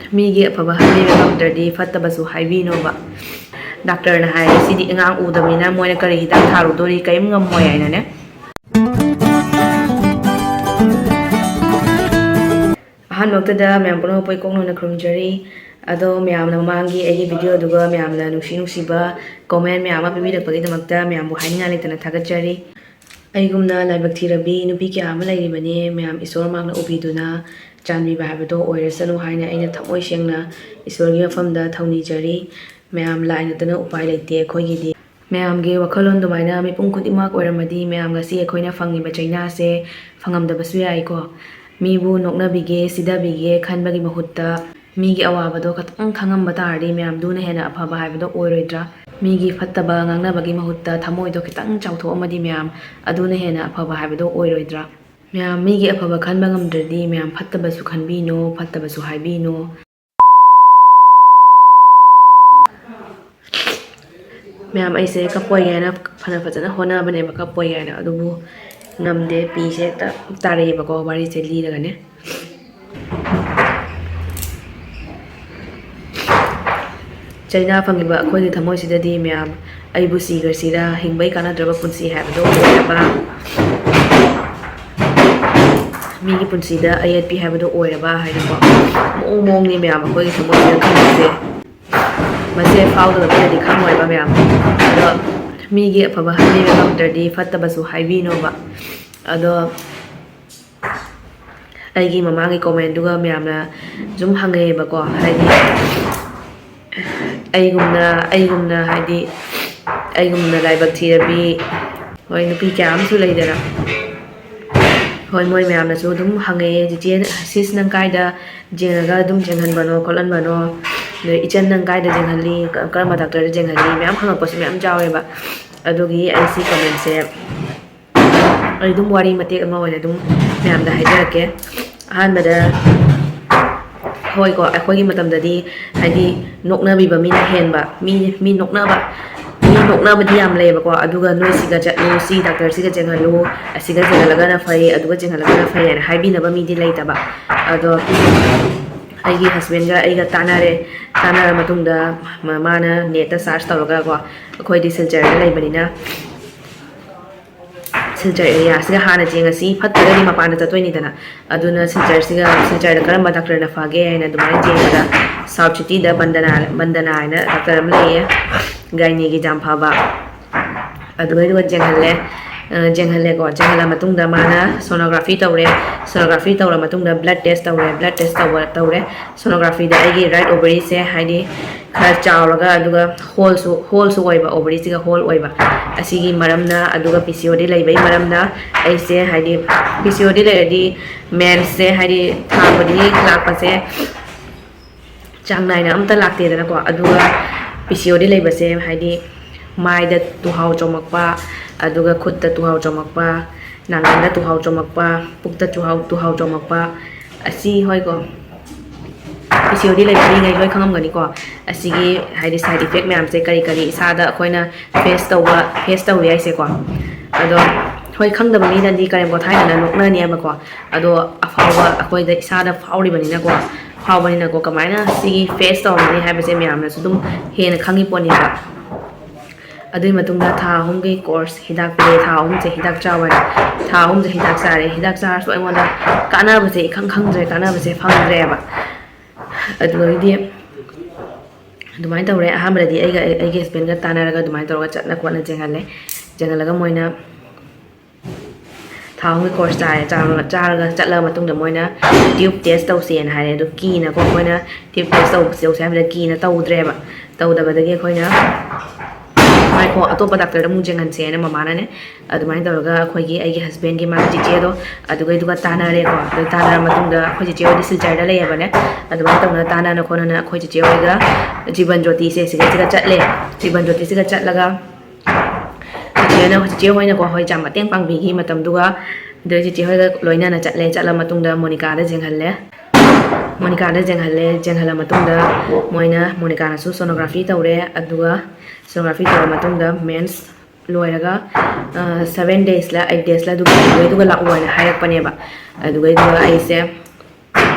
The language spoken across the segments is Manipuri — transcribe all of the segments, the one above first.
ꯃꯤꯒꯤ ꯑꯐꯕ ꯍꯥꯏꯕꯤꯕ ꯉꯝꯗ꯭ꯔꯗꯤ ꯐꯠꯇꯕꯁꯨ ꯍꯥꯏꯕꯤꯅꯣꯕ ꯗꯥꯛꯇꯔꯅ ꯍꯥꯏꯔꯦ ꯁꯤꯗꯤ ꯑꯉꯥꯡ ꯎꯗꯕꯅꯤꯅ ꯃꯣꯏꯅ ꯀꯔꯤ ꯍꯤꯗꯥꯛ ꯊꯥꯔꯨꯗꯣꯔꯤ ꯀꯔꯤꯝ ꯉꯝꯃꯣꯏ ꯍꯥꯏꯅꯅꯦ ꯑꯍꯥꯟꯕꯃꯛꯇꯗ ꯃꯌꯥꯝ ꯄꯨꯝꯅꯃꯛꯄꯨ ꯏꯀꯣꯛꯅꯅ ꯈꯨꯔꯨꯝꯖꯔꯤ ꯑꯗꯣ ꯃꯌꯥꯝꯅ ꯃꯃꯥꯡꯒꯤ ꯑꯩꯒꯤ ꯚꯤꯗꯤꯑꯣꯗꯨꯒ ꯃꯌꯥꯝꯅ ꯅꯨꯡꯁꯤꯕ ꯀꯣꯃꯦꯟ ꯃꯌꯥꯝ ꯑꯃ ꯄꯤꯕꯤꯔꯛꯄꯒꯤꯗꯃꯛꯇ ꯃꯌꯥꯝꯕꯨ ꯍꯥꯏꯅꯤꯡꯉꯥꯏ ꯂꯩꯇꯅ ꯊꯥꯒꯠꯆꯔꯤ ꯑꯩꯒꯨꯝꯅ ꯂꯥꯏꯕꯛ ꯊꯤꯔꯕꯤ ꯅꯨꯄꯤ ꯀꯌꯥ ꯑꯃ ꯂꯩꯔꯤꯕꯅꯤ ꯃꯌꯥꯝ ꯏꯁꯣꯔ ꯃꯥꯡꯅ ꯎꯕꯤꯗꯨꯅ ꯆꯥꯟꯕꯤꯕ ꯍꯥꯏꯕꯗꯣ ꯑꯣꯏꯔꯁꯅꯨ ꯍꯥꯏꯅ ꯑꯩꯅ ꯊꯃꯣꯏ ꯁꯦꯡꯅ ꯏꯁꯣꯔꯒꯤ ꯃꯐꯝꯗ ꯊꯧꯅꯤꯖꯔꯤ ꯃꯌꯥꯝ ꯂꯥꯏꯅꯗꯅ ꯎꯄꯥꯏ ꯂꯩꯇꯦ ꯑꯩꯈꯣꯏꯒꯤꯗꯤ ꯃꯌꯥꯝꯒꯤ ꯋꯥꯈꯜꯂꯣꯟ ꯑꯗꯨꯃꯥꯏꯅ ꯃꯤꯄꯨꯝ ꯈꯨꯗꯤꯡꯃꯛ ꯑꯣꯏꯔꯝꯃꯗꯤ ꯃꯌꯥꯝ ꯉꯁꯤ ꯑꯩꯈꯣꯏꯅ ꯐꯪꯉꯤꯕ ꯆꯩꯅꯥꯁꯦ ꯐꯪꯉꯝꯗꯕꯁꯨ ꯌꯥꯏꯀꯣ ꯃꯤꯕꯨ ꯅꯣꯛꯅꯕꯤꯒꯦ ꯁꯤꯗꯕꯤꯒꯦ ꯈꯟꯕꯒꯤ ꯃꯍꯨꯠꯇ ꯃꯤꯒꯤ ꯑꯋꯥꯕꯗꯣ ꯈꯤꯇꯪ ꯈꯪꯉꯝꯕ ꯇꯥꯔꯗꯤ ꯃꯌꯥꯝꯗꯨꯅ ꯍꯦꯟꯅ ꯑꯐꯕ ꯍꯥꯏꯕꯗꯣ ꯑꯣꯏꯔꯣꯏꯗ꯭ꯔꯥ ꯃꯤꯒꯤ ꯐꯠꯇꯕ ꯉꯥꯡꯅꯕꯒꯤ ꯃꯍꯨꯠꯇ ꯊꯃꯣꯏꯗꯣ ꯈꯤꯇꯪ ꯆꯥꯎꯊꯣꯛꯑꯝꯃꯗꯤ ꯃꯌꯥꯝ ꯑꯗꯨꯅ ꯍꯦꯟꯅ ꯑꯐꯕ ꯍꯥꯏꯕꯗꯣ ꯑꯣꯏꯔꯣꯏꯗ꯭ꯔꯥ ꯃꯌꯥꯝ ꯃꯤꯒꯤ ꯑꯐꯕ ꯈꯟꯕ ꯉꯝꯗ꯭ꯔꯗꯤ ꯃꯌꯥꯝ ꯐꯠꯇꯕꯁꯨ ꯈꯟꯕꯤꯅꯣ ꯐꯠꯇꯕꯁꯨ ꯍꯥꯏꯕꯤꯅꯣ ꯃꯌꯥꯝ ꯑꯩꯁꯦ ꯀꯞꯄꯣꯏ ꯍꯥꯏꯅ ꯐꯖꯅ ꯍꯣꯠꯅꯕꯅꯦꯕ ꯀꯞꯄꯣꯏ ꯍꯥꯏꯅ ꯑꯗꯨꯕꯨ ꯉꯝꯗꯦ ꯄꯤꯁꯦ ꯍꯦꯛꯇ ꯇꯥꯔꯛꯑꯦꯕꯀꯣ ꯋꯥꯔꯤꯁꯦ ꯂꯤꯔꯒꯅꯦ ꯆꯩꯅꯥ ꯐꯪꯉꯤꯕ ꯑꯩꯈꯣꯏꯒꯤ ꯊꯃꯣꯏꯁꯤꯗꯗꯤ ꯃꯌꯥꯝ ꯑꯩꯕꯨ ꯁꯤꯈ꯭ꯔꯁꯤꯔ ꯍꯤꯡꯕꯩ ꯀꯥꯟꯅꯗ꯭ꯔꯕ ꯄꯨꯟꯁꯤ ꯍꯥꯏꯕꯗꯣ ꯑꯣꯏꯔꯕ ꯃꯤꯒꯤ ꯄꯨꯟꯁꯤꯗ ꯑꯌꯦꯠꯄꯤ ꯍꯥꯏꯕꯗꯣ ꯑꯣꯏꯔꯕ ꯍꯥꯏꯅꯀꯣ ꯃꯑꯣꯡ ꯃꯌꯥꯝ ꯑꯩꯈꯣꯏꯒꯤ ꯊꯃꯣꯏꯁꯤꯗ ꯈꯪꯕꯁꯦ ꯃꯁꯦ ꯐꯥꯎꯗꯕꯗꯗꯤ ꯈꯪꯉꯣꯏꯕ ꯃꯌꯥꯝ ꯑꯗꯣ ꯃꯤꯒꯤ ꯑꯐꯕ ꯍꯥꯏꯕꯤꯕ ꯉꯝꯗ꯭ꯔꯗꯤ ꯐꯠꯇꯕꯁꯨ ꯍꯥꯏꯕꯤꯅꯣꯕ ꯑꯗꯣ ꯑꯩꯒꯤ ꯃꯃꯥꯡꯒꯤ ꯀꯣꯃꯦꯟꯗꯨꯒ ꯃꯌꯥꯝꯅ ꯁꯨꯝ ꯍꯪꯉꯛꯑꯦꯕꯀꯣ ꯍꯥꯏꯗꯤ ꯑꯩꯒꯨꯝꯅ ꯍꯥꯏꯗꯤ ꯑꯩꯒꯨꯝꯅ ꯂꯥꯏꯕꯛ ꯊꯤꯔꯕꯤ ꯍꯣꯏ ꯅꯨꯄꯤ ꯀꯌꯥ ꯑꯃꯁꯨ ꯂꯩꯗꯅ ꯍꯣꯏ ꯃꯣꯏ ꯃꯌꯥꯝꯅꯁꯨ ꯑꯗꯨꯝ ꯍꯪꯉꯛꯑꯦ ꯆꯤꯆꯦ ꯁꯤꯁ ꯅꯪ ꯀꯥꯏꯗ ꯌꯦꯡꯉꯒ ꯑꯗꯨꯝ ꯌꯦꯡꯍꯟꯕꯅꯣ ꯈꯣꯠꯍꯟꯕꯅꯣ ꯑꯗꯩ ꯏꯆꯟ ꯅꯪ ꯀꯥꯏꯗ ꯌꯦꯡꯍꯜꯂꯤ ꯀꯔꯝꯕ ꯗꯥꯛꯇꯔꯗ ꯌꯦꯡꯍꯜꯂꯤ ꯃꯌꯥꯝ ꯍꯪꯉꯛꯄꯁꯨ ꯃꯌꯥꯝ ꯌꯥꯎꯋꯦꯕ ꯑꯗꯨꯒꯤ ꯑꯩ ꯁꯤ ꯀꯃꯦꯟꯁꯦ ꯑꯩ ꯑꯗꯨꯝ ꯋꯥꯔꯤ ꯃꯇꯦꯛ ꯑꯃ ꯑꯣꯏꯅ ꯑꯗꯨꯝ ꯃꯌꯥꯝꯗ ꯍꯥꯏꯖꯔꯛꯀꯦ ꯑꯍꯥꯟꯕꯗ ꯍꯣꯏꯀꯣ ꯑꯩꯈꯣꯏꯒꯤ ꯃꯇꯝꯗꯗꯤ ꯍꯥꯏꯗꯤ ꯅꯣꯛꯅꯕꯤꯕ ꯃꯤꯅ ꯍꯦꯟꯕ ꯃꯤ ꯅꯣꯛꯅꯕꯗꯤ ꯌꯥꯝ ꯂꯩꯌꯦꯕꯀꯣ ꯑꯗꯨꯒ ꯅꯣꯏ ꯁꯤꯒ ꯆꯠꯂꯨ ꯁꯤ ꯗꯥꯛꯇꯔꯁꯤꯒ ꯌꯦꯡꯍꯜꯂꯨ ꯑꯁꯤꯒ ꯌꯦꯡꯍꯜꯂꯒꯅ ꯐꯩ ꯑꯗꯨꯒ ꯌꯦꯡꯍꯜꯂꯒꯅ ꯐꯩ ꯍꯥꯏꯅ ꯍꯥꯏꯕꯤꯅꯕ ꯃꯤꯗꯤ ꯂꯩꯇꯕ ꯑꯗꯣ ꯑꯩꯒꯤ ꯍꯁꯕꯦꯟꯒ ꯑꯩꯒ ꯇꯥꯟꯅꯔ ꯃꯇꯨꯡꯗ ꯃꯥꯅ ꯅꯦꯠꯇ ꯁꯥꯔꯆ ꯇꯧꯔꯒꯀꯣ ꯑꯩꯈꯣꯏꯗꯤ ꯁꯤꯜꯆꯔꯗ ꯂꯩꯕꯅꯤꯅ ꯁꯤꯜꯆꯔ ꯑꯦꯔꯤꯌꯥꯁꯤꯒ ꯍꯥꯟꯅ ꯌꯦꯡꯉꯁꯤ ꯐꯠꯇ꯭ꯔꯒꯗꯤ ꯃꯄꯥꯟꯗ ꯆꯠꯇꯣꯏꯅꯤꯗꯅ ꯑꯗꯨꯅ ꯁꯤꯜꯆꯔꯗ ꯀꯔꯝꯕ ꯗꯥꯛꯇꯔꯅ ꯐꯒꯦ ꯍꯥꯏꯅ ꯑꯗꯨꯃꯥꯏꯅ ꯌꯦꯡꯕꯗ ꯁꯥꯎꯠ ꯁꯤꯇꯤꯗ ꯕꯟꯗꯅꯥ ꯍꯥꯏꯅ ꯗꯥꯛꯇꯔ ꯑꯃ ꯂꯩꯌꯦ ꯒꯥꯏꯅꯤꯒꯤ ꯌꯥꯝ ꯐꯕ ꯑꯗꯨꯒ ꯌꯦꯡꯍꯜꯂꯦꯀꯣ ꯌꯦꯡꯍꯜꯂ ꯃꯇꯨꯡꯗ ꯃꯥꯅ ꯁꯣꯅꯣꯒ꯭ꯔꯥꯐꯤ ꯇꯧꯔꯦ ꯁꯣꯅꯣꯒ꯭ꯔꯥꯐꯤ ꯇꯧꯔ ꯃꯇꯨꯡꯗ ꯕ꯭ꯂꯗ ꯇꯦꯁ ꯇꯧꯔꯦ ꯁꯣꯅꯣꯒ꯭ꯔꯥꯐꯤꯗ ꯑꯩꯒꯤ ꯔꯥꯏꯠ ꯑꯣꯚꯔꯤꯁꯦ ꯍꯥꯏꯗꯤ ꯈꯔ ꯆꯥꯎꯔꯒ ꯑꯗꯨꯒ ꯍꯣꯜꯁꯨ ꯑꯣꯏꯕ ꯑꯣꯚꯔꯤꯁꯤꯒ ꯍꯣꯜ ꯑꯣꯏꯕ ꯑꯁꯤꯒꯤ ꯃꯔꯝꯅ ꯑꯗꯨꯒ PCOD ꯂꯩꯕꯒꯤ ꯃꯔꯝꯅ ꯑꯩꯁꯦ ꯍꯥꯏꯗꯤ PCOD ꯂꯩꯔꯗꯤ ꯃꯦꯟꯁꯁꯦ ꯍꯥꯏꯗꯤ ꯊꯥ ꯈꯨꯗꯤꯡꯒꯤ ꯂꯥꯛꯄꯁꯦ ꯆꯥꯡ ナꯏꯅ ꯑꯝꯇ ꯂꯥꯛꯇꯦꯗꯅꯀꯣ ꯑꯗꯨꯒ PCOD ꯂꯩꯕꯁꯦ ꯍꯥꯏꯗꯤ ꯃꯥꯏꯗ ꯇꯨꯍꯥꯎ ꯆꯣꯡꯉꯛꯄ ꯑꯗꯨꯒ ꯈꯨꯠꯇ ꯇꯨꯍꯥꯎ ꯆꯣꯡꯉꯛꯄ ꯅꯥꯡꯒꯟꯗ ꯇꯨꯍꯥꯎ ꯆꯣꯡꯉꯛꯄ ꯄꯨꯛꯇ ꯇꯨꯍꯥꯎ ꯆꯣꯡꯉꯛꯄ ꯑꯁꯤ ꯍꯣꯏꯀꯣ PCOD ꯂꯩꯕ ꯃꯤꯉꯩ ꯂꯣꯏ ꯈꯪꯉꯝꯒꯅꯤꯀꯣ ꯑꯁꯤꯒꯤ ꯍꯥꯏꯗꯤ ꯁꯥꯏꯠ ꯏꯐꯦꯛ ꯃꯌꯥꯝꯁꯦ ꯀꯔꯤ ꯏꯁꯥꯗ ꯑꯩꯈꯣꯏꯅ ꯐꯦꯁ ꯇꯧꯋꯤ ꯍꯥꯏꯁꯦꯀꯣ ꯑꯗꯣ ꯍꯣꯏ ꯈꯪꯗꯕ ꯃꯤꯅꯗꯤ ꯀꯔꯦꯝ ꯀꯣꯊꯥꯏꯗꯅ ꯅꯣꯛꯅꯅꯦꯕꯀꯣ ꯑꯗꯣ ꯑꯐꯥꯎꯕ ꯑꯩꯈꯣꯏꯗ ꯏꯁꯥꯗ ꯐꯥꯎꯕꯅꯤꯅꯀꯣ ꯀꯃꯥꯏꯅ ꯁꯤꯒꯤ ꯐꯦꯁ ꯇꯧꯔꯝꯒꯅꯤ ꯍꯥꯏꯕꯁꯦ ꯃꯌꯥꯝꯅꯁꯨ ꯑꯗꯨꯝ ꯍꯦꯟꯅ ꯈꯪꯉꯤ ꯄꯣꯠꯅꯦꯕ ꯑꯗꯨꯒꯤ ꯃꯇꯨꯡꯗ ꯊꯥ 3ꯒꯤ ꯀꯣꯔꯁ ꯍꯤꯗꯥꯛ ꯄꯤꯔꯦ ꯊꯥ 3ꯁꯦ ꯍꯤꯗꯥꯛ ꯆꯥꯎꯔꯦ ꯊꯥ 3ꯁꯦ ꯍꯤꯗꯥꯛ ꯆꯥꯔꯦ ꯍꯤꯗꯥꯛ ꯆꯥꯔꯁꯨ ꯑꯩꯉꯣꯟꯗ ꯀꯥꯟꯅꯕꯁꯦ ꯈꯪꯗ꯭ꯔꯦ ꯀꯥꯟꯅꯕꯁꯦ ꯐꯪꯗ꯭ꯔꯦꯕ ꯑꯗꯨꯗꯒꯤꯗꯤ ꯑꯗꯨꯃꯥꯏꯅ ꯇꯧꯔꯦ ꯑꯍꯥꯟꯕꯗꯗꯤ ꯑꯩꯒꯤ ꯍꯁꯕꯦꯟꯒ ꯇꯥꯟꯅꯔꯒ ꯑꯗꯨꯃꯥꯏꯅ ꯇꯧꯔꯒ ꯆꯠꯅ ꯈꯣꯠꯅ ꯌꯦꯡꯍꯜꯂꯒ ꯃꯣꯏꯅ ꯊꯥ 3ꯒꯤ ꯀꯣꯔꯁ ꯆꯥꯔꯒ ꯆꯠꯂꯕ ꯃꯇꯨꯡꯗ ꯃꯣꯏꯅ ꯇ꯭ꯌꯨꯕ ꯇꯦꯁ ꯇꯧꯁꯦꯅ ꯍꯥꯏꯔꯦ ꯑꯗꯨ ꯀꯤꯅꯀꯣ ꯑꯩꯈꯣꯏꯅ ꯇ꯭ꯌꯨꯕ ꯇꯦꯁ ꯇꯧꯁꯦ ꯍꯥꯏꯕꯗ ꯀꯤꯅ ꯇꯧꯗꯕꯗꯒꯤ ꯑꯩꯈꯣꯏꯅ ꯉꯥꯏꯈꯣ ꯑꯇꯣꯞꯄ ꯗꯥꯛꯇꯔꯗ ꯑꯃꯨꯛ ꯌꯦꯡꯍꯟꯁꯦ ꯍꯥꯏꯅ ꯃꯃꯥꯅꯅꯦ ꯑꯗꯨꯃꯥꯏꯅ ꯇꯧꯔꯒ ꯑꯩꯒꯤ ꯍꯁꯕꯦꯟꯒꯤ ꯃꯥꯒꯤ ꯆꯤꯆꯦꯗꯣ ꯑꯗꯨꯒ ꯇꯥꯟꯅꯔꯦꯀꯣ ꯑꯗꯨ ꯇꯥꯟꯅꯔ ꯃꯇꯨꯡꯗ ꯑꯩꯈꯣꯏ ꯆꯤꯆꯦ ꯍꯣꯏꯗꯤ ꯁꯤꯜꯆꯔꯗ ꯂꯩꯌꯦꯕꯅꯦ ꯑꯗꯨꯃꯥꯏꯅ ꯇꯧꯅ ꯇꯥꯟꯅꯅ ꯈꯣꯠꯅꯅ ꯑꯩꯈꯣꯏ ꯆꯤꯆꯦ ꯍꯣꯏꯒ ꯖꯤꯕꯟ ꯖꯣꯇꯤꯁꯦ ꯁꯤꯒ ꯆꯠꯂꯦ ꯖꯤꯕꯟ ꯖꯣꯇꯤꯁꯤꯒ ꯆꯠꯂꯒ ꯆꯤꯆꯦ ꯍꯣꯏꯅꯀꯣ ꯍꯣꯏ ꯌꯥꯝ ꯃꯇꯦꯡ ꯄꯥꯡꯕꯤꯈꯤ ꯃꯇꯝꯗꯨꯒ ꯑꯗꯨ ꯆꯤꯆꯦ ꯍꯣꯏꯒ ꯂꯣꯏꯅꯅ ꯆꯠꯂ ꯃꯇꯨꯡꯗ ꯃꯣꯅꯤꯀꯥꯗ ꯌꯦꯡꯍꯜꯂ ꯃꯇꯨꯡꯗ ꯃꯣꯅꯤꯀꯥꯅꯁꯨ ꯁꯣꯅꯣꯒ꯭ꯔꯥꯐꯤ ꯇꯧꯔꯦ ꯑꯗꯨꯒ ꯁꯣꯅꯣꯒ꯭ꯔꯥꯐꯤ ꯇꯧꯔ ꯃꯇꯨꯡꯗ ꯃꯦꯟꯁ ꯂꯣꯏꯔꯒ 7 days 8 days ꯑꯗꯨꯒ ꯂꯥꯛꯑꯣ ꯍꯥꯏꯅ ꯍꯥꯏꯔꯛꯄꯅꯦꯕ ꯑꯗꯨꯒ ꯑꯩꯁꯦ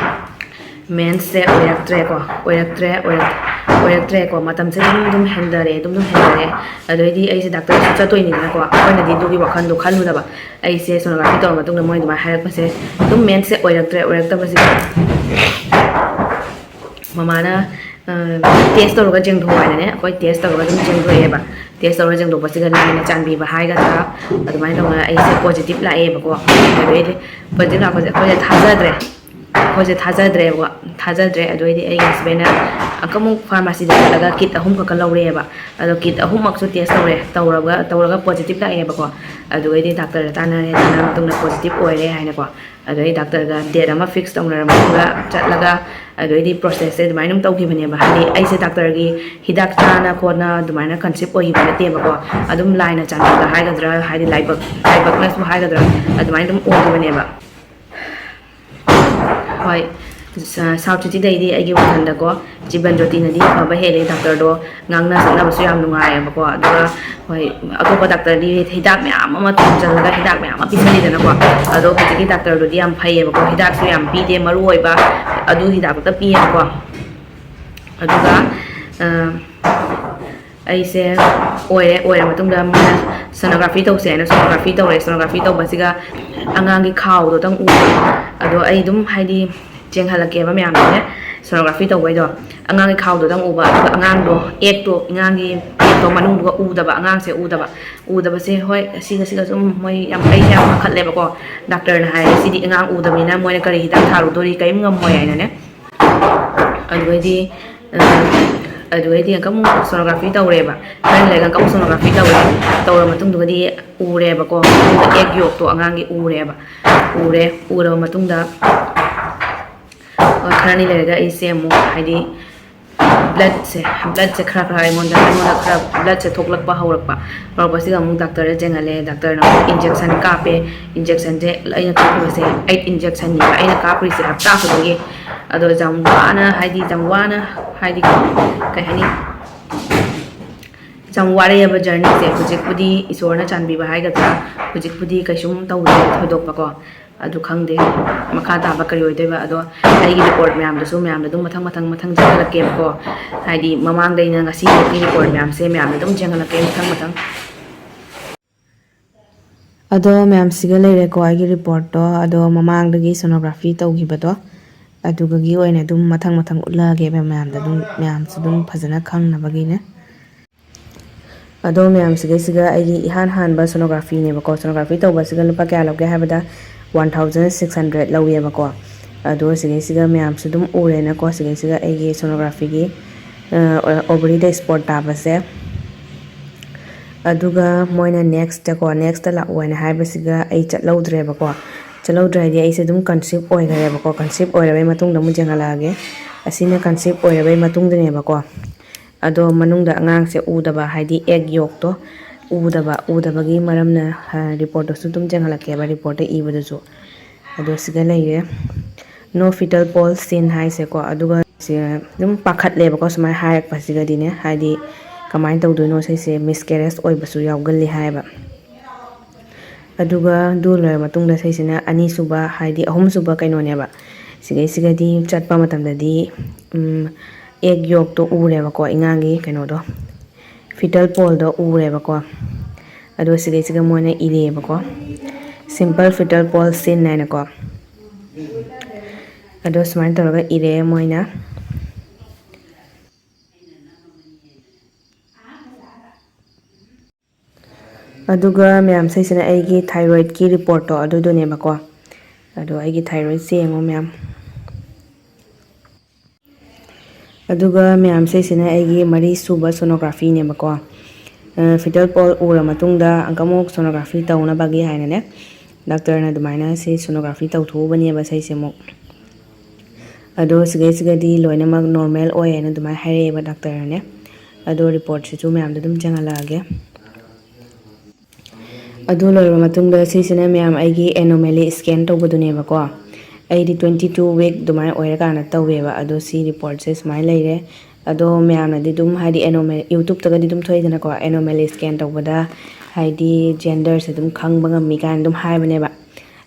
ꯃꯦꯟꯁꯁꯦ ꯑꯣꯏꯔꯛꯇ꯭ꯔꯦꯀꯣ ꯃꯇꯝꯁꯦ ꯑꯗꯨꯝ ꯍꯦꯟꯊꯔꯦ ꯑꯗꯩꯗꯤ ꯑꯩꯁꯦ ꯗꯥꯛꯇꯔꯁꯨ ꯆꯠꯇꯣꯏꯅꯤꯗꯅꯀꯣ ꯑꯩꯈꯣꯏꯅꯗꯤ ꯑꯗꯨꯒꯤ ꯋꯥꯈꯜꯗꯣ ꯈꯜꯂꯨꯗꯕ ꯑꯩꯁꯦ ꯁꯣꯅꯣꯒ꯭ꯔꯥꯐꯤ ꯇꯧꯔ ꯃꯇꯨꯡꯗ ꯃꯣꯏ ꯑꯗꯨꯃꯥꯏꯅ ꯍꯥꯏꯔꯛꯄꯁꯦ ꯑꯗꯨꯝ ꯃꯦꯟꯁꯁꯦ ꯑꯣꯏꯔꯛꯇꯕꯁꯤꯗ ꯃꯃꯥꯅ ꯇꯦꯁ ꯇꯧꯔꯒ ꯌꯦꯡꯊꯣꯛ ꯍꯥꯏꯅꯅꯦ ꯑꯩꯈꯣꯏ ꯇꯦꯁ ꯇꯧꯔꯒ ꯑꯗꯨꯝ ꯌꯦꯡꯊꯣꯛꯑꯦꯕ ꯇꯦꯁ ꯇꯧꯔꯒ ꯌꯦꯡꯊꯣꯛꯄꯁꯤꯒ ꯂꯥꯏꯅ ꯆꯥꯟꯕꯤꯕ ꯍꯥꯏꯒꯗ꯭ꯔꯥ ꯑꯗꯨꯃꯥꯏꯅ ꯇꯧꯗꯅ ꯑꯩꯁꯦ ꯄꯣꯖꯤꯇꯤꯚ ꯂꯥꯛꯑꯦꯕꯀꯣ ꯑꯗꯩꯗꯤ ꯄꯣꯖꯤꯇꯤꯚ ꯂꯥꯛꯄꯁꯦ ꯑꯩꯈꯣꯏꯁꯦ ꯊꯥꯖꯗ꯭ꯔꯦ ꯑꯗꯨꯑꯣꯏꯗꯤ ꯑꯩꯒꯤ ꯍꯁꯕꯦꯟꯅ ꯑꯃꯨꯛ ꯐꯥꯔꯃꯥꯁꯤꯗ ꯆꯠꯂꯒ ꯀꯤꯠ 3 ꯈꯛ ꯂꯧꯔꯛꯑꯦꯕ ꯑꯗꯣ ꯀꯤꯠ 3ꯃꯛꯁꯨ ꯇꯦꯁ ꯇꯧꯔꯒ ꯄꯣꯖꯤꯇꯤꯚ ꯂꯥꯛꯑꯦꯕꯀꯣ ꯑꯗꯨꯒꯩꯗꯤ ꯗꯥꯛꯇꯔꯗ ꯇꯥꯟꯅꯔ ꯃꯇꯨꯡꯗ ꯄꯣꯖꯤꯇꯤꯚ ꯑꯣꯏꯔꯦ ꯍꯥꯏꯅꯀꯣ ꯑꯗꯨꯗꯩ ꯗꯥꯛꯇꯔꯒ ꯗꯦꯠ ꯑꯃ ꯐꯤꯛꯁ ꯇꯧꯅꯔ ꯃꯇꯨꯡꯗ ꯆꯠꯂꯒ ꯑꯗꯨꯗꯩꯗꯤ ꯄ꯭ꯔꯣꯁꯦꯁꯁꯦ ꯑꯗꯨꯃꯥꯏꯅ ꯑꯗꯨꯝ ꯇꯧꯈꯤꯕꯅꯦꯕ ꯍꯥꯏꯗꯤ ꯑꯩꯁꯦ ꯗꯥꯛꯇꯔꯒꯤ ꯍꯤꯗꯥꯛ ꯆꯥꯅ ꯈꯣꯠꯅ ꯑꯗꯨꯃꯥꯏꯅ ꯀꯟꯁꯤꯞ ꯑꯣꯏꯈꯤꯕ ꯅꯠꯇꯦꯕꯀோ ꯑꯗꯨꯝ ꯂꯥꯏꯅ ꯆꯥꯟꯕꯤꯕ ꯍꯥꯏꯒꯗ꯭ꯔꯥ ꯍꯥꯏꯗꯤ ꯂꯥꯏꯕꯛꯅꯁꯨ ꯍꯥꯏꯒꯗ꯭ꯔꯥ ꯑꯗꯨꯃꯥꯏꯅ ꯑꯗꯨꯝ ꯑꯣꯏꯈꯤꯕꯅꯦꯕ ꯍꯣꯏ ꯁꯥꯎꯠ ꯁꯤꯇꯤꯗꯩꯗꯤ ꯑꯩꯒꯤ ꯋꯥꯈꯜꯗꯀꯣ ꯖꯤꯕꯟ ꯖꯣꯇꯤꯅꯗꯤ ꯐꯕ ꯍꯦꯜꯂꯦ ꯗꯥꯛꯇꯔꯗꯣ ꯉꯥꯡꯅ ꯁꯛꯅꯕꯁꯨ ꯌꯥꯝ ꯅꯨꯡꯉꯥꯏꯌꯦꯕꯀꯣ ꯑꯗꯨꯒ ꯍꯣꯏ ꯑꯇꯣꯞꯄ ꯗꯥꯛꯇꯔꯗꯤ ꯍꯤꯗꯥꯛ ꯃꯌꯥꯝ ꯑꯃ ꯊꯣꯝꯖꯤꯜꯂꯒ ꯍꯤꯗꯥꯛ ꯃꯌꯥꯝ ꯑꯃ ꯄꯤꯁꯜꯂꯤꯗꯅꯀꯣ ꯑꯗꯣ ꯍꯧꯖꯤꯛꯀꯤ ꯗꯥꯛꯇꯔꯗꯨꯗꯤ ꯌꯥꯝ ꯐꯩꯌꯦꯕꯀꯣ ꯍꯤꯗꯥꯛꯁꯨ ꯌꯥꯝ ꯄꯤꯗꯦ ꯃꯔꯨ ꯑꯣꯏꯕ ꯑꯗꯨ ꯍꯤꯗꯥꯛ ꯈꯛꯇ ꯄꯤꯌꯦꯕꯀꯣ ꯑꯗꯨꯒ ꯑꯩꯁꯦ ꯑꯣꯏꯔ ꯃꯇꯨꯡꯗ ꯃꯣꯏꯅ ꯁꯣꯅꯣꯒ꯭ꯔꯥꯐꯤ ꯇꯧꯁꯦ ꯍꯥꯏꯅ ꯁꯣꯅꯣꯒ꯭ꯔꯥꯐꯤ ꯇꯧꯔꯦ ꯁꯣꯅꯣꯒ꯭ꯔꯥꯐꯤ ꯇꯧꯕꯁꯤꯒ ꯑꯉꯥꯡꯒꯤ ꯈꯥꯎꯗꯨꯇꯪ ꯎꯕ ꯑꯗꯣ ꯑꯩ ꯑꯗꯨꯝ ꯍꯥꯏꯗꯤ ꯆꯦꯡꯍꯜꯂꯛꯀꯦꯕ ꯃꯌꯥꯝꯗꯨꯅꯦ ꯁꯣꯅꯣꯒ꯭ꯔꯥꯐꯤ ꯇꯧꯕꯩꯗꯣ ꯑꯉꯥꯡꯒꯤ ꯈꯥꯎꯗꯨꯗꯪ ꯎꯕ ꯑꯗꯨꯒ ꯑꯉꯥꯡꯗꯣ ꯑꯉꯥꯡꯒꯤ ꯑꯦꯛꯇꯣ ꯃꯅꯨꯡꯗꯨꯒ ꯎꯗꯕ ꯑꯉꯥꯡꯁꯦ ꯎꯗꯕꯁꯦ ꯍꯣꯏ ꯑꯁꯤꯒ ꯁꯨꯝ ꯃꯣꯏ ꯑꯩꯁꯦ ꯌꯥꯝ ꯄꯥꯈꯠꯂꯦꯕꯀꯣ ꯗꯥꯛꯇꯔꯅ ꯍꯥꯏꯔꯦ ꯁꯤꯗꯤ ꯑꯉꯥꯡ ꯎꯗꯕꯅꯤꯅ ꯃꯣꯏꯅ ꯀꯔꯤ ꯍꯤꯗꯥꯛ ꯊꯥꯔꯨꯗꯣꯔꯤ ꯀꯔꯤꯝ ꯉꯝꯃꯣꯏ ꯍꯥꯏꯅꯅꯦ ꯑꯗꯨꯒꯩꯗꯤ ꯑꯃꯨꯛ ꯁꯣꯅꯣꯒ꯭ꯔꯥꯐꯤ ꯇꯧꯔꯦꯕ ꯈꯔ ꯂꯩꯔꯒ ꯑꯃꯨꯛ ꯁꯣꯅꯣꯒ꯭ꯔꯥꯐꯤ ꯇꯧꯔ ꯃꯇꯨꯡꯗꯨꯒꯗꯤ ꯎꯔꯦꯕꯀꯣ ꯑꯦꯛ ꯌꯣꯛꯇꯣ ꯑꯉꯥꯡꯒꯤ ꯎꯔꯕ ꯃꯇꯨꯡꯗ ꯈꯔꯅꯤ ꯂꯩꯔꯒ ꯑꯩꯁꯦ ꯑꯃꯨꯛ ꯍꯥꯏꯗꯤ ꯕ꯭ꯂꯠꯁꯦ ꯈꯔ ꯑꯩꯉꯣꯟꯗ ꯈꯔ ꯕ꯭ꯂꯠꯁꯦ ꯍꯧꯔꯛꯄꯁꯤꯒ ꯑꯃꯨꯛ ꯗꯥꯛꯇꯔꯗ ꯆꯦꯡꯍꯜꯂꯦ ꯗꯥꯛꯇꯔꯅ ꯑꯃꯨꯛ ꯏꯟꯖꯦꯛꯁꯟ ꯀꯥꯞꯄꯦ ꯏꯟꯖꯦꯛꯁꯟꯁꯦ ꯑꯩꯅ ꯀꯥꯞꯄꯤꯕꯁꯦ 8 ꯏꯟꯖꯦꯛꯁꯟꯅꯦꯕ ꯑꯩꯅ ꯀꯥꯞꯄꯤꯁꯦ ꯍꯞꯇꯥ ꯈꯨꯗꯤꯡꯒꯤ ꯑꯗꯣ ꯌꯥꯝ ꯋꯥꯅ ꯍꯥꯏꯗꯤ ꯀꯩ ꯍꯥꯏꯅꯤ ꯌꯥꯝ ꯋꯥꯔꯛꯑꯦꯕ ꯖꯔꯅꯤꯁꯦ ꯍꯧꯖꯤꯛꯄꯨꯗꯤ ꯏꯁꯣꯔꯅ ꯆꯥꯟꯕꯤꯕ ꯍꯥꯏꯒꯗ꯭ꯔꯥ ꯍꯧꯖꯤꯛꯄꯨꯗꯤ ꯀꯩꯁꯨꯝ ꯇꯧꯗꯦ ꯊꯣꯏꯗꯣꯛꯄꯀꯣ ꯑꯗꯨ ꯈꯪꯗꯦ ꯃꯈꯥ ꯇꯥꯕ ꯀꯔꯤ ꯑꯣꯏꯗꯣꯏꯕ ꯑꯗꯣ ꯑꯩꯒꯤ ꯔꯤꯄꯣꯔꯠ ꯃꯌꯥꯝꯗ ꯑꯗꯨꯝ ꯃꯊꯪ ꯆꯦꯟꯍꯜꯂꯛꯀꯦꯕꯀꯣ ꯍꯥꯏꯗꯤ ꯃꯃꯥꯡꯗꯩꯅ ꯉꯁꯤꯐꯥꯎꯒꯤ ꯔꯤꯄꯣꯔꯠ ꯃꯌꯥꯝꯗ ꯑꯗꯨꯝ ꯆꯦꯟꯍꯜꯂꯛꯀꯦ ꯃꯊꯪ ꯑꯗꯣ ꯃꯌꯥꯝꯁꯤꯒ ꯂꯩꯔꯦꯀꯣ ꯑꯩꯒꯤ ꯔꯤꯄꯣꯔꯠꯇꯣ ꯑꯗꯣ ꯃꯃꯥꯡꯗꯒꯤ ꯁꯣꯅꯣꯒ꯭ꯔꯥꯐꯤ ꯇꯧꯈꯤꯕꯗꯣ ꯑꯗꯨꯒꯤ ꯑꯣꯏꯅ ꯑꯗꯨꯝ ꯃꯊꯪ ꯎꯠꯂꯛꯑꯒꯦꯕ ꯃꯌꯥꯝꯁꯨ ꯑꯗꯨꯝ ꯐꯖꯅ ꯈꯪꯅꯕꯒꯤꯅꯦ ꯑꯗꯣ ꯃꯌꯥꯝꯁꯤꯒ ꯑꯩꯒꯤ ꯏꯍꯥꯟ ꯍꯥꯟꯕ ꯁꯣꯅꯣꯒ꯭ꯔꯥꯐꯤꯅꯦꯕꯀꯣ ꯁꯣꯅꯣꯒ꯭ꯔꯥꯐꯤ ꯇꯧꯕꯁꯤꯒ ꯂꯨꯄꯥ ꯀꯌꯥ ꯂꯧꯒꯦ ꯍꯥꯏꯕꯗ 1600 ꯂꯧꯋꯦꯕꯀꯣ ꯑꯗꯣ ꯁꯤꯒꯩꯁꯤꯒ ꯃꯌꯥꯝꯁꯨ ꯑꯗꯨꯝ ꯎꯔꯦꯅꯀꯣ ꯁꯤꯒꯩꯁꯤꯒ ꯑꯩꯒꯤ ꯁꯣꯅꯣꯒ꯭ꯔꯥꯐꯤꯒꯤ ꯑꯣꯚꯔꯤꯗ ꯁ꯭ꯄꯣꯠ ꯇꯥꯕꯁꯦ ꯑꯗꯨꯒ ꯃꯣꯏꯅ ꯅꯦꯛꯁꯇ ꯂꯥꯛꯑꯣ ꯍꯥꯏꯅ ꯍꯥꯏꯕꯁꯤꯒ ꯑꯩ ꯆꯠꯍꯧꯗ꯭ꯔꯦ ꯍꯥꯏꯗꯤ ꯑꯩꯁꯦ ꯑꯗꯨꯝ ꯀꯟꯁꯤꯞ ꯑꯣꯏꯈ꯭ꯔꯦꯕꯀꯣ ꯀꯟꯁꯤꯞ ꯑꯣꯏꯔꯕꯩ ꯃꯇꯨꯡꯗ ꯑꯃꯨꯛ ꯌꯦꯡꯍꯜꯂꯛꯑꯒꯦ ꯑꯁꯤꯅ ꯀꯟꯁꯤꯞ ꯑꯣꯏꯔꯕꯩ ꯃꯇꯨꯡꯗꯅꯦꯕꯀꯣ ꯑꯗꯣ ꯃꯅꯨꯡꯗ ꯑꯉꯥꯡꯁꯦ ꯎꯗꯕ ꯍꯥꯏꯗꯤ ꯑꯦꯛ ꯌꯣꯛꯇꯣ ꯎꯗꯕꯒꯤ ꯃꯔꯝꯅ ꯔꯤꯄꯣꯔꯠꯇꯁꯨ ꯑꯗꯨꯝ ꯆꯦꯡꯍꯜꯂꯛꯀꯦꯕ ꯔꯤꯄꯣꯔꯠꯇ ꯏꯕꯗꯁꯨ ꯑꯗꯣ ꯁꯤꯒ ꯂꯩꯔꯦ ꯅꯣ ꯐꯤꯇꯜ ꯄꯣꯜ ꯁꯤꯟ ꯍꯥꯏꯁꯦꯀꯣ ꯑꯗꯨꯒ ꯑꯗꯨꯝ ꯄꯥꯈꯠꯂꯦꯕꯀꯣ ꯁꯨꯃꯥꯏꯅ ꯍꯥꯏꯔꯛꯄꯁꯤꯒꯗꯤꯅꯦ ꯍꯥꯏꯗꯤ ꯀꯃꯥꯏꯅ ꯇꯧꯗꯣꯏꯅꯣ ꯁꯤꯁꯦ ꯃꯤꯁꯀꯦꯔꯦꯖ ꯑꯣꯏꯕꯁꯨ ꯌꯥꯎꯒꯜꯂꯤ ꯍꯥꯏꯌꯦꯕ ꯑꯗꯨꯒ ꯑꯗꯨ ꯂꯣꯏꯔ ꯃꯇꯨꯡꯗ ꯁꯤꯁꯤꯅ ꯑꯅꯤꯁꯨꯕ ꯍꯥꯏꯗꯤ ꯑꯍꯨꯝꯁꯨꯕ ꯀꯩꯅꯣꯅꯦꯕ ꯁꯤꯒꯩꯁꯤꯒꯗꯤ ꯆꯠꯄ ꯃꯇꯝꯗꯗꯤ ꯑꯦꯛ ꯌꯣꯛꯇꯣ ꯎꯔꯦꯕꯀꯣ ꯑꯉꯥꯡꯒꯤ ꯀꯩꯅꯣꯗꯣ ꯐꯤꯇꯜ ꯄꯣꯜꯗꯣ ꯎꯔꯦꯕꯀꯣ ꯑꯗꯣ ꯁꯤꯒꯩꯁꯤꯒ ꯃꯣꯏꯅ ꯏꯔꯦꯕꯀꯣ ꯁꯤꯝꯄꯜ ꯐꯤꯇꯜ ꯄꯣꯜ ꯁꯤꯟ ꯍꯥꯏꯅꯀೋ ꯑꯗꯣ ꯁꯨꯃꯥꯏꯅ ꯇꯧꯔꯒ ꯏꯔꯛꯑꯦ ꯃꯣꯏꯅ ꯑꯗꯨꯒ ꯃꯌꯥꯝꯁꯤꯅ ꯑꯩꯒꯤ ꯊꯥꯏꯔꯣꯏꯗꯀꯤ ꯔꯤꯄꯣꯔꯠꯇꯣ ꯑꯗꯨꯗꯨꯅꯦꯕꯀꯣ ꯑꯗꯣ ꯑꯩꯒꯤ ꯊꯥꯏꯔꯣꯏꯗꯁꯦ ꯌꯦꯡꯉꯣ ꯃꯌꯥꯝ ꯑꯗꯨꯒ ꯃꯌꯥꯝꯁꯤꯅ ꯑꯩꯒꯤ ꯃꯔꯤꯁꯨꯕ ꯁꯣꯅꯣꯒ꯭ꯔꯥꯐꯤꯅꯦꯕꯀꯣ ꯐꯤꯇꯜ ꯄꯣꯜ ꯎꯔ ꯃꯇꯨꯡꯗ ꯑꯃꯨꯛ ꯁꯣꯅꯣꯒ꯭ꯔꯥꯐꯤ ꯇꯧꯅꯕꯒꯤ ꯍꯥꯏꯅꯅꯦ ꯗꯥꯛꯇꯔꯅ ꯑꯗꯨꯃꯥꯏꯅ ꯁꯤ ꯁꯣꯅꯣꯒ꯭ꯔꯥꯐꯤ ꯇꯧꯊꯣꯛꯎꯕꯅꯦꯕ ꯁꯤꯁꯦ ꯑꯃꯨꯛ ꯑꯗꯣ ꯁꯤꯒꯩꯁꯤꯒꯗꯤ ꯂꯣꯏꯅꯃꯛ ꯅꯣꯔꯃꯦꯜ ꯑꯣꯏ ꯍꯥꯏꯅ ꯑꯗꯨꯃꯥꯏꯅ ꯍꯥꯏꯔꯛꯑꯦꯕ ꯗꯥꯛꯇꯔꯅꯅꯦ ꯑꯗꯣ ꯔꯤꯄꯣꯔꯠꯁꯤꯁꯨ ꯃꯌꯥꯝꯗ ꯑꯗꯨꯝ ꯆꯦꯡꯍꯜꯂꯛꯑꯒꯦ ꯑꯗꯨ ꯂꯣꯏꯔꯕ ꯃꯇꯨꯡꯗ ꯁꯤꯁꯤꯅ ꯃꯌꯥꯝ ꯑꯩꯒꯤ ꯑꯦꯅꯣꯃꯦꯂꯤ ꯁ꯭ꯀꯦꯟ ꯇꯧꯕꯗꯨꯅꯦꯕꯀꯣ ꯑꯩꯗꯤ 22 ꯋꯤꯛ ꯑꯗꯨꯃꯥꯏꯅ ꯑꯣꯏꯔꯀꯥꯟꯗ ꯇꯧꯋꯦꯕ ꯑꯗꯣ ꯁꯤ ꯔꯤꯄꯣꯔꯠꯁꯦ ꯁꯨꯃꯥꯏꯅ ꯂꯩꯔꯦ ꯑꯗꯣ ꯃꯌꯥꯝꯅꯗꯤ ꯑꯗꯨꯝ ꯍꯥꯏꯗꯤ ꯌꯨꯇꯨꯕꯇꯒꯗꯤ ꯑꯗꯨꯝ ꯊꯣꯛꯏꯗꯅꯀꯣ ꯑꯦꯅꯣꯃꯦꯂꯤ ꯁ꯭ꯀꯦꯟ ꯇꯧꯕꯗ ꯍꯥꯏꯗꯤ ꯖꯦꯟꯗꯔꯁꯦ ꯑꯗꯨꯝ ꯈꯪꯕ ꯉꯝꯃꯤ ꯀꯥꯏꯅ ꯑꯗꯨꯝ ꯍꯥꯏꯕꯅꯦꯕ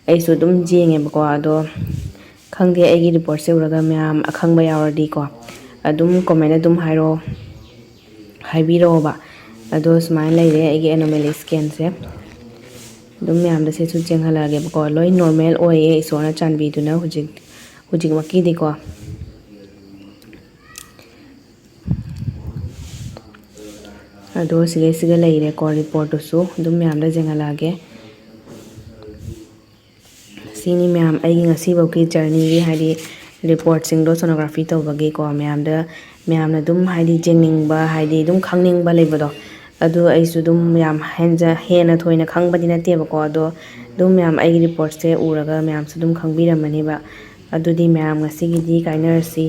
ꯑꯩꯁꯨ ꯑꯗꯨꯝ ꯌꯦꯡꯉꯦꯕꯀꯣ ꯑꯗꯣ ꯈꯪꯗꯦ ꯑꯩꯒꯤ ꯔꯤꯄꯣꯔꯠꯁꯦ ꯎꯔꯒ ꯃꯌꯥꯝ ꯑꯈꯪꯕ ꯌꯥꯎꯔꯗꯤꯀꯣ ꯑꯗꯨꯝ ꯀꯣꯃꯦꯟ ꯑꯗꯨꯝ ꯍꯥꯏꯕꯤꯔꯛꯑꯣꯕ ꯑꯗꯣ ꯁꯨꯃꯥꯏꯅ ꯂꯩꯔꯦ ꯑꯩꯒꯤ ꯑꯦꯅꯣꯃꯦꯂꯤ ꯁ꯭ꯀꯦꯟꯁꯦ ꯑꯗꯨꯝ ꯃꯌꯥꯝꯗꯁꯨ ꯆꯦꯡꯍꯜꯂꯛꯑꯒꯦꯕꯀꯣ ꯂꯣꯏ ꯅꯣꯔꯃꯦꯜ ꯑꯣꯏꯌꯦ ꯏꯁꯣꯔꯅ ꯆꯥꯟꯕꯤꯗꯨꯅ ꯍꯧꯖꯤꯛꯃꯛꯀꯤꯗꯤꯀꯣ ꯑꯗꯣ ꯁꯤꯒ ꯂꯩꯔꯦꯀꯣ ꯔꯤꯄꯣꯔꯠꯇꯨꯁꯨ ꯑꯗꯨꯝ ꯃꯌꯥꯝꯗ ꯌꯦꯡꯍꯜꯂꯛꯑꯒꯦ ꯁꯤꯅꯤ ꯃꯌꯥꯝ ꯑꯩꯒꯤ ꯉꯁꯤꯐꯥꯎꯒꯤ ꯖꯔꯅꯤꯒꯤ ꯍꯥꯏꯗꯤ ꯔꯤꯄꯣꯔꯠꯁꯤꯡꯗꯣ ꯁꯣꯅꯣꯒ꯭ꯔꯥꯐꯤ ꯇꯧꯕꯒꯤꯀꯣ ꯃꯌꯥꯝꯅ ꯑꯗꯨꯝ ꯍꯥꯏꯗꯤ ꯌꯦꯡꯅꯤꯡꯕ ꯍꯥꯏꯗꯤ ꯑꯗꯨꯝ ꯈꯪꯅꯤꯡꯕ ꯂꯩꯕꯗꯣ ꯑꯗꯨ ꯑꯩꯁꯨ ꯑꯗꯨꯝ ꯌꯥꯝ ꯍꯦꯟꯅ ꯊꯣꯏꯅ ꯈꯪꯕꯗꯤ ꯅꯠꯇꯦꯕꯀꯣ ꯑꯗꯣ ꯑꯗꯨꯝ ꯃꯌꯥꯝ ꯑꯩꯒꯤ ꯔꯤꯄꯣꯔꯠꯁꯦ ꯎꯔꯒ ꯃꯌꯥꯝꯁꯨ ꯑꯗꯨꯝ ꯈꯪꯕꯤꯔꯝꯃꯅꯦꯕ ꯑꯗꯨꯗꯤ ꯃꯌꯥꯝ ꯉꯁꯤꯒꯤꯗꯤ ꯀꯥꯏꯅꯔꯁꯤ